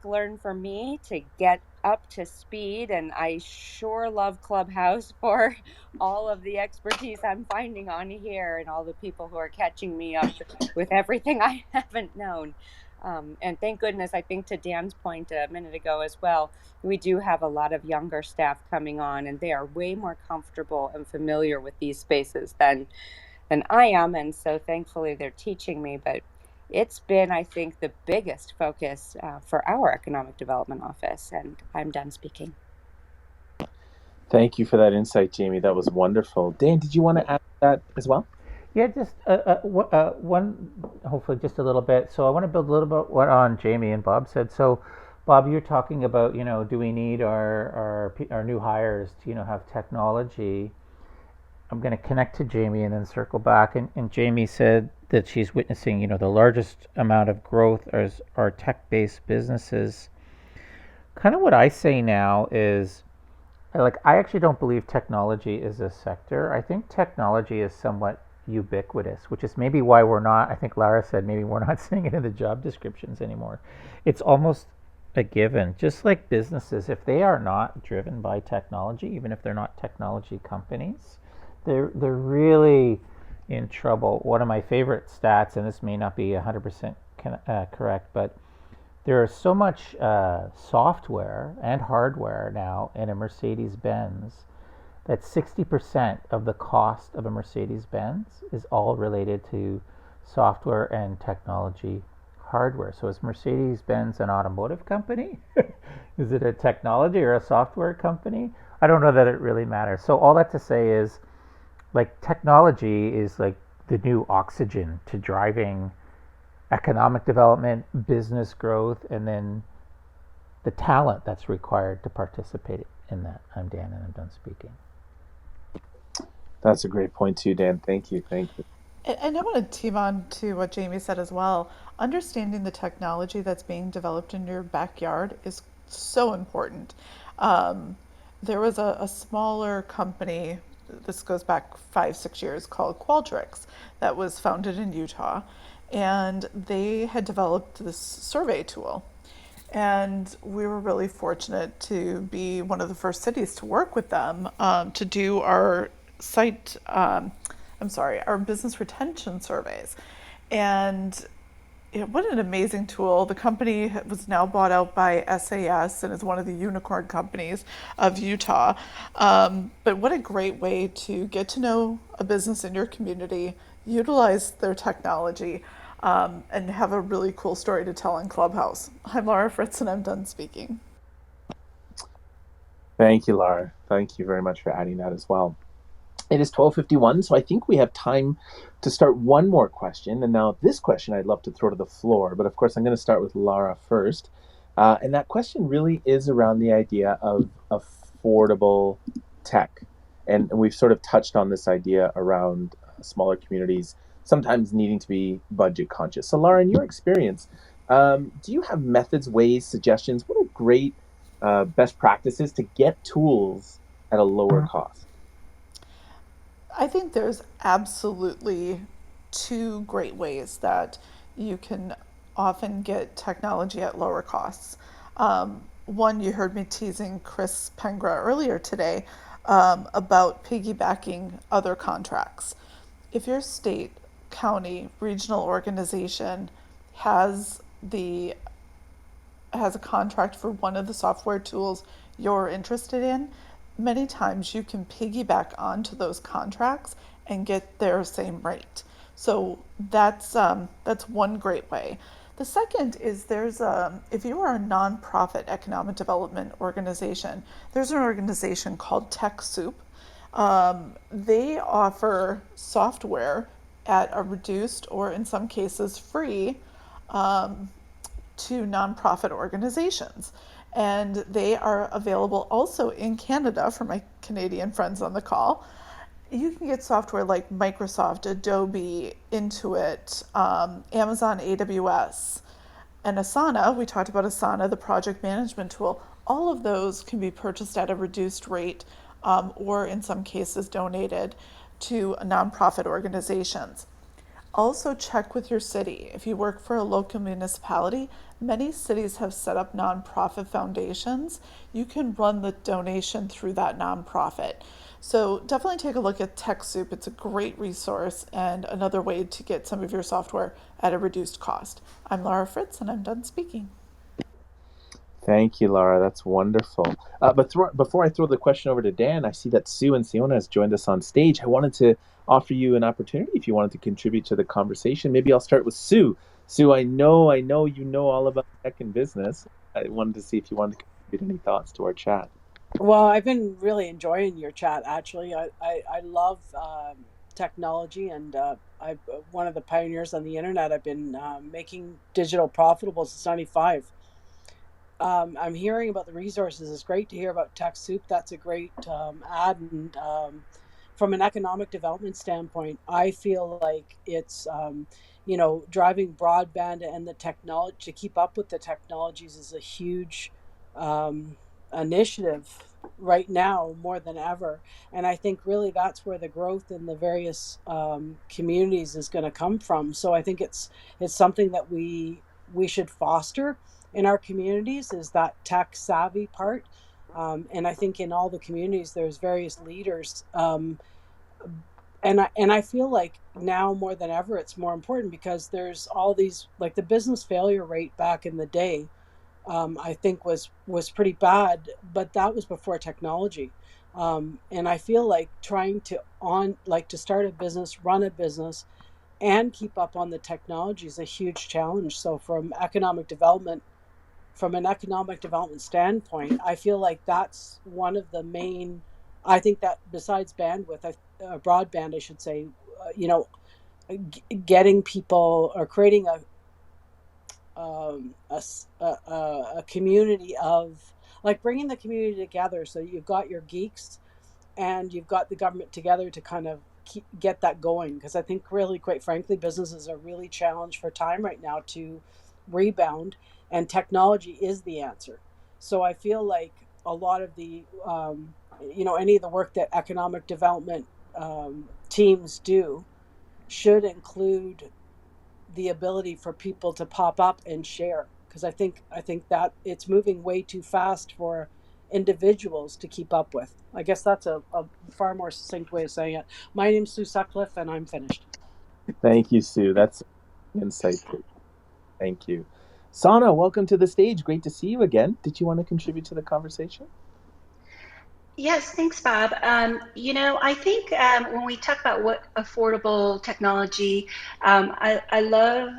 Speaker 8: learn for me to get up to speed, and I sure love Clubhouse for all of the expertise I'm finding on here and all the people who are catching me up with everything I haven't known. And thank goodness, I think to Dan's point a minute ago as well, we do have a lot of younger staff coming on, and they are way more comfortable and familiar with these spaces than I am. And so thankfully they're teaching me, but it's been, I think, the biggest focus for our economic development office. And I'm done speaking.
Speaker 2: Thank you for that insight, Jamie. That was wonderful. Dan, did you want to add that as well?
Speaker 1: Yeah, just one, hopefully just a little bit. So I want to build a little bit what on Jamie and Bob said. So, Bob, you're talking about, do we need our new hires to, have technology? I'm going to connect to Jamie and then circle back. And Jamie said that she's witnessing, the largest amount of growth as our tech-based businesses. Kind of what I say now is, I actually don't believe technology is a sector. I think technology is somewhat ubiquitous, which is maybe why we're not, I think Lara said, maybe we're not seeing it in the job descriptions anymore. It's almost a given. Just like businesses, if they are not driven by technology, even if they're not technology companies, they're really in trouble. One of my favorite stats, and this may not be 100% correct, but there is so much software and hardware now in a Mercedes-Benz that 60% of the cost of a Mercedes-Benz is all related to software and technology hardware. So is Mercedes-Benz an automotive company? Is it a technology or a software company? I don't know that it really matters. So all that to say is, technology is the new oxygen to driving economic development, business growth, and then the talent that's required to participate in that. I'm Dan, and I'm done speaking.
Speaker 2: That's a great point too, Dan. Thank you.
Speaker 3: And I want to team on to what Jamie said as well. Understanding the technology that's being developed in your backyard is so important. There was a smaller company, this goes back 5-6 years, called Qualtrics, that was founded in Utah. And they had developed this survey tool. And we were really fortunate to be one of the first cities to work with them to do our our business retention surveys. And what an amazing tool. The company was now bought out by SAS and is one of the unicorn companies of Utah. But what a great way to get to know a business in your community, utilize their technology, and have a really cool story to tell in Clubhouse. I'm Lara Fritz, and I'm done speaking.
Speaker 2: Thank you, Lara. Thank you very much for adding that as well. It is 12:51, so I think we have time to start one more question. And now this question I'd love to throw to the floor, but of course I'm going to start with Lara first. And that question really is around the idea of affordable tech. And we've sort of touched on this idea around smaller communities sometimes needing to be budget conscious. So Lara, in your experience, do you have methods, ways, suggestions? What are great best practices to get tools at a lower cost?
Speaker 3: I think there's absolutely two great ways that you can often get technology at lower costs. One, you heard me teasing Chris Pangra earlier today about piggybacking other contracts. If your state, county, regional organization has a contract for one of the software tools you're interested in, many times you can piggyback onto those contracts and get their same rate. So that's one great way. The second is if you are a nonprofit economic development organization, there's an organization called TechSoup. They offer software at a reduced or in some cases free to nonprofit organizations. And they are available also in Canada for my Canadian friends on the call. You can get software like Microsoft, Adobe, Intuit, Amazon AWS, and Asana. We talked about Asana, the project management tool. All of those can be purchased at a reduced rate or in some cases donated to nonprofit organizations. Also check with your city. If you work for a local municipality, many cities have set up nonprofit foundations. You can run the donation through that nonprofit. So definitely take a look at TechSoup. It's a great resource and another way to get some of your software at a reduced cost. I'm Lara Fritz, and I'm done speaking.
Speaker 2: Thank you, Lara. That's wonderful. But before I throw the question over to Dan, I see that Sue and Siona has joined us on stage. I wanted to offer you an opportunity if you wanted to contribute to the conversation. Maybe I'll start with Sue. Sue, I know you know all about tech and business. I wanted to see if you wanted to contribute any thoughts to our chat.
Speaker 9: Well, I've been really enjoying your chat, actually. I love technology, and I'm one of the pioneers on the internet. I've been making digital profitable since '95. I'm hearing about the resources. It's great to hear about TechSoup. That's a great ad. And from an economic development standpoint, I feel like it's, driving broadband and the technology to keep up with the technologies is a huge um, initiative right now more than ever. And I think really that's where the growth in the various communities is going to come from. So I think it's something that we should foster in our communities, is that tech savvy part. And I think in all the communities, there's various leaders. And I feel like now more than ever, it's more important because there's all these, like the business failure rate back in the day, I think was pretty bad, but that was before technology. And I feel like trying to start a business, run a business, and keep up on the technology is a huge challenge. So from an economic development standpoint, I feel like that's one of the main. I think that besides broadband, I should say, getting people or creating a community of, like, bringing the community together. So you've got your geeks and you've got the government together to kind of get that going. Because I think really, quite frankly, businesses are really challenged for time right now to rebound, and technology is the answer. So I feel like a lot of the, any of the work that economic development teams do should include the ability for people to pop up and share, because I think that it's moving way too fast for individuals to keep up with. I guess that's a far more succinct way of saying it. My name's Sue Sutcliffe, and I'm finished.
Speaker 2: Thank you, Sue. That's insightful. Thank you. Sana, welcome to the stage. Great to see you again. Did you want to contribute to the conversation?
Speaker 10: Yes, thanks, Bob. I think when we talk about what affordable technology, I love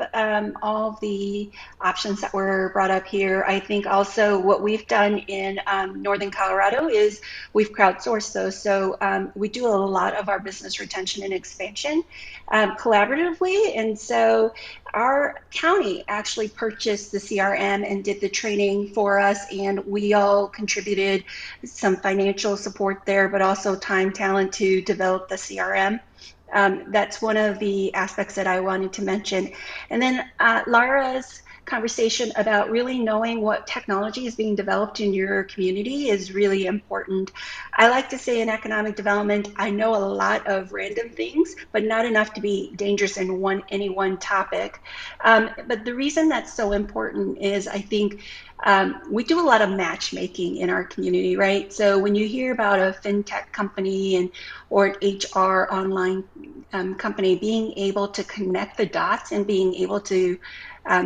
Speaker 10: all the options that were brought up here. I think also what we've done in Northern Colorado is we've crowdsourced those. So we do a lot of our business retention and expansion collaboratively. And so our county actually purchased the CRM and did the training for us, and we all contributed some financial support there, but also time, talent to develop the CRM. That's one of the aspects that I wanted to mention. And then Lara's conversation about really knowing what technology is being developed in your community is really important. I like to say in economic development, I know a lot of random things, but not enough to be dangerous in any one topic. But the reason that's so important is I think we do a lot of matchmaking in our community, right? So when you hear about a fintech company or an HR online company, being able to connect the dots and being able to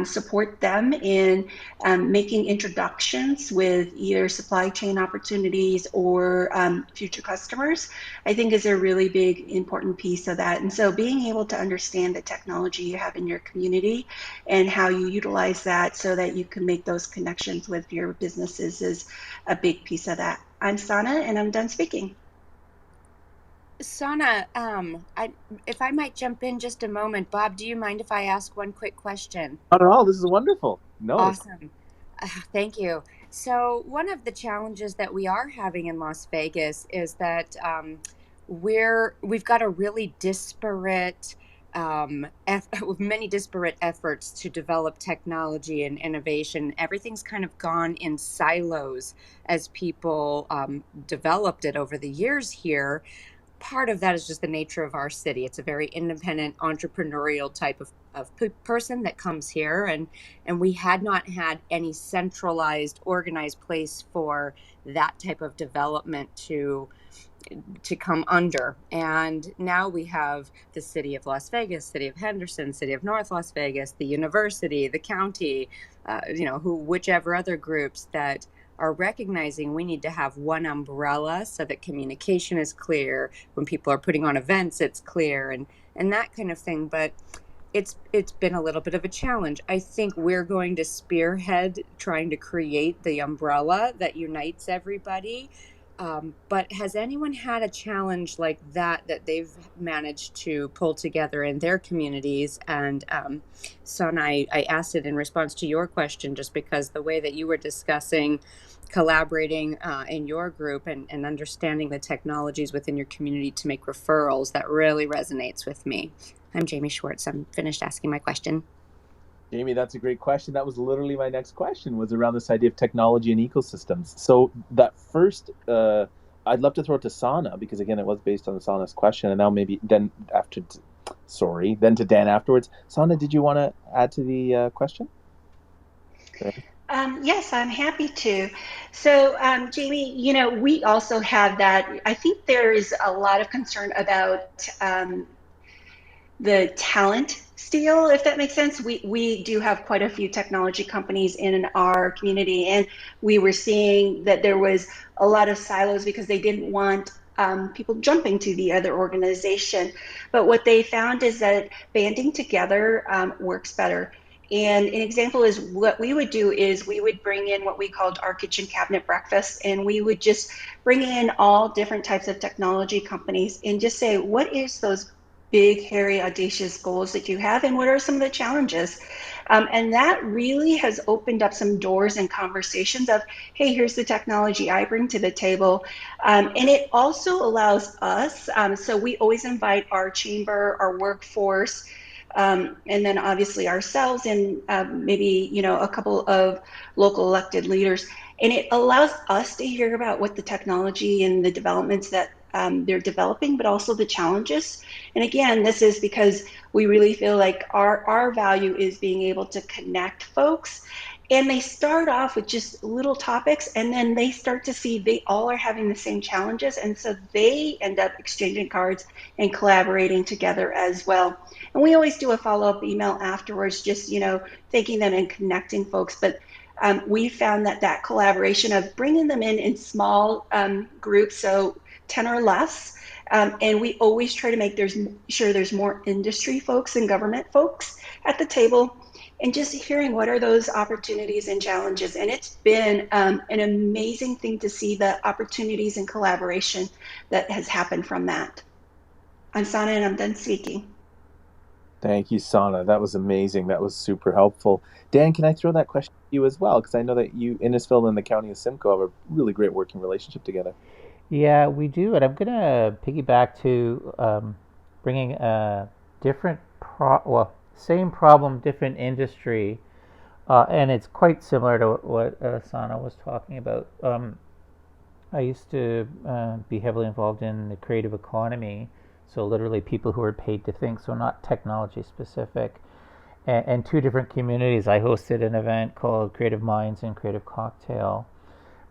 Speaker 10: support them in making introductions with either supply chain opportunities or future customers, I think is a really big, important piece of that. And so being able to understand the technology you have in your community and how you utilize that so that you can make those connections with your businesses is a big piece of that. I'm Sana, and I'm done speaking.
Speaker 8: Sana, if I might jump in just a moment, Bob, do you mind if I ask one quick question?
Speaker 2: Not at all. This is wonderful. No.
Speaker 8: Awesome. Thank you. So one of the challenges that we are having in Las Vegas is that we've got a really disparate, many disparate efforts to develop technology and innovation. Everything's kind of gone in silos as people developed it over the years here. Part of that is just the nature of our city. It's a very independent, entrepreneurial type of person that comes here, and we had not had any centralized, organized place for that type of development to come under. And now we have the city of Las Vegas, city of Henderson, city of North Las Vegas, the university, the county, whichever other groups that are recognizing we need to have one umbrella so that communication is clear. When people are putting on events, it's clear, and that kind of thing. But it's been a little bit of a challenge. I think we're going to spearhead trying to create the umbrella that unites everybody. But has anyone had a challenge like that they've managed to pull together in their communities? And Son, I asked it in response to your question, just because the way that you were discussing collaborating in your group and understanding the technologies within your community to make referrals, that really resonates with me. I'm Jamie Schwartz. I'm finished asking my question.
Speaker 2: Jamie, that's a great question. That was literally my next question, was around this idea of technology and ecosystems. So that first, I'd love to throw it to Sana, because again, it was based on Sana's question, and now maybe then then to Dan afterwards. Sana, did you want to add to the question?
Speaker 10: Yes, I'm happy to. So, Jamie, we also have that. I think there is a lot of concern about the talent steal, if that makes sense. We do have quite a few technology companies in our community, and we were seeing that there was a lot of silos because they didn't want people jumping to the other organization. But what they found is that banding together works better. And an example is what we would do is we would bring in what we called our kitchen cabinet breakfast, and we would just bring in all different types of technology companies and just say, what is those big, hairy, audacious goals that you have, and what are some of the challenges? And that really has opened up some doors and conversations of, hey, here's the technology I bring to the table. And it also allows us, so we always invite our chamber, our workforce, and then obviously ourselves and maybe, a couple of local elected leaders. And it allows us to hear about what the technology and the developments that they're developing, but also the challenges. And again, this is because we really feel like our value is being able to connect folks. And they start off with just little topics, and then they start to see they all are having the same challenges. And so they end up exchanging cards and collaborating together as well. And we always do a follow-up email afterwards, just, thanking them and connecting folks. But we found that collaboration of bringing them in small groups, so 10 or less, and we always try to make sure there's more industry folks and government folks at the table, and just hearing what are those opportunities and challenges. And it's been an amazing thing to see the opportunities and collaboration that has happened from that. I'm Sana, and I'm done speaking.
Speaker 2: Thank you, Sana. That was amazing. That was super helpful. Dan, can I throw that question to you as well? Because I know that you, Innisfil and the County of Simcoe, have a really great working relationship together.
Speaker 1: Yeah, we do, and I'm gonna piggyback to bringing a same problem, different industry, and it's quite similar to what Sana was talking about. I used to be heavily involved in the creative economy, so literally people who are paid to think, so not technology specific. And two different communities. I hosted an event called Creative Minds and Creative Cocktail.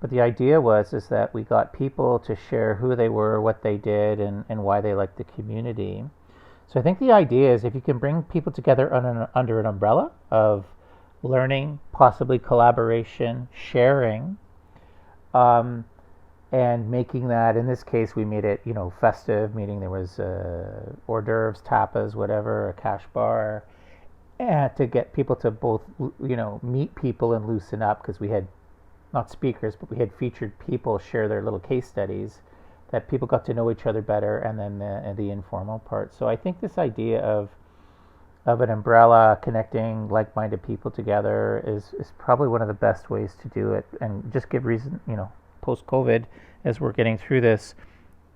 Speaker 1: But the idea is that we got people to share who they were, what they did, and why they liked the community. So I think the idea is if you can bring people together under an umbrella of learning, possibly collaboration, sharing, and making that, in this case, we made it, festive, meaning there was hors d'oeuvres, tapas, whatever, a cash bar, and to get people to both, meet people and loosen up, because we had not speakers, but we had featured people share their little case studies, that people got to know each other better, and then the informal part. So I think this idea of an umbrella connecting like-minded people together is probably one of the best ways to do it, and just give reason, post-COVID, as we're getting through this,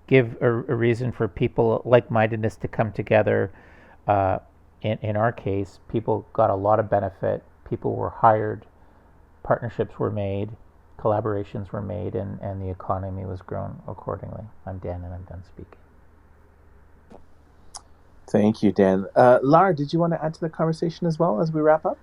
Speaker 1: give a reason for people like-mindedness to come together. In our case, people got a lot of benefit. People were hired, partnerships were made, collaborations were made, and the economy was grown accordingly. I'm Dan, and I'm done speaking.
Speaker 2: Thank you, Dan. Lara, did you want to add to the conversation as well as we wrap up?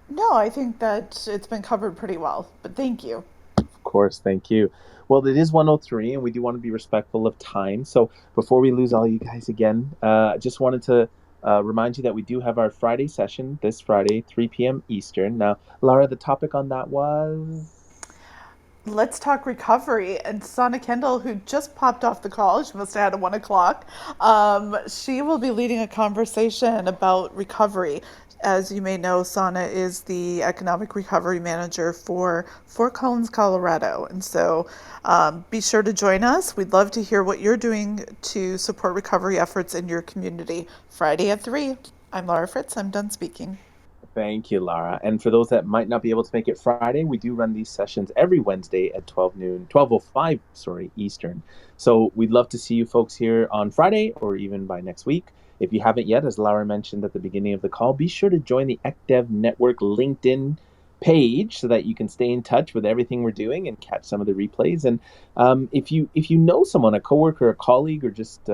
Speaker 3: No, I think that it's been covered pretty well, but thank you.
Speaker 2: Of course, thank you. Well, it is 1:03, and we do want to be respectful of time. So before we lose all you guys again, just wanted to remind you that we do have our Friday session this Friday, 3 p.m. Eastern. Now, Lara, the topic on that was...
Speaker 3: Let's talk recovery. And Sana Kendall, who just popped off the call, she must have had a 1 o'clock. She will be leading a conversation about recovery. as you may know, Sana is the economic recovery manager for Fort Collins, Colorado. And so be sure to join us. We'd love to hear what you're doing to support recovery efforts in your community. Friday at 3. I'm Laura Fritz. I'm done speaking.
Speaker 2: Thank you, Lara. And for those that might not be able to make it Friday, we do run these sessions every Wednesday at 12:05, Eastern. So we'd love to see you folks here on Friday or even by next week. If you haven't yet, as Lara mentioned at the beginning of the call, be sure to join the ECDEV Network LinkedIn page so that you can stay in touch with everything we're doing and catch some of the replays. And if you know someone, a coworker, a colleague, or just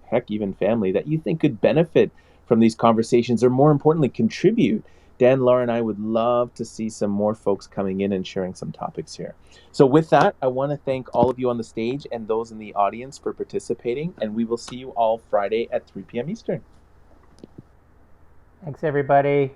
Speaker 2: heck, even family that you think could benefit from these conversations, or more importantly, contribute, Dan, Laura, and I would love to see some more folks coming in and sharing some topics here. So with that, I want to thank all of you on the stage and those in the audience for participating, and we will see you all Friday at 3 p.m. Eastern.
Speaker 1: Thanks, everybody.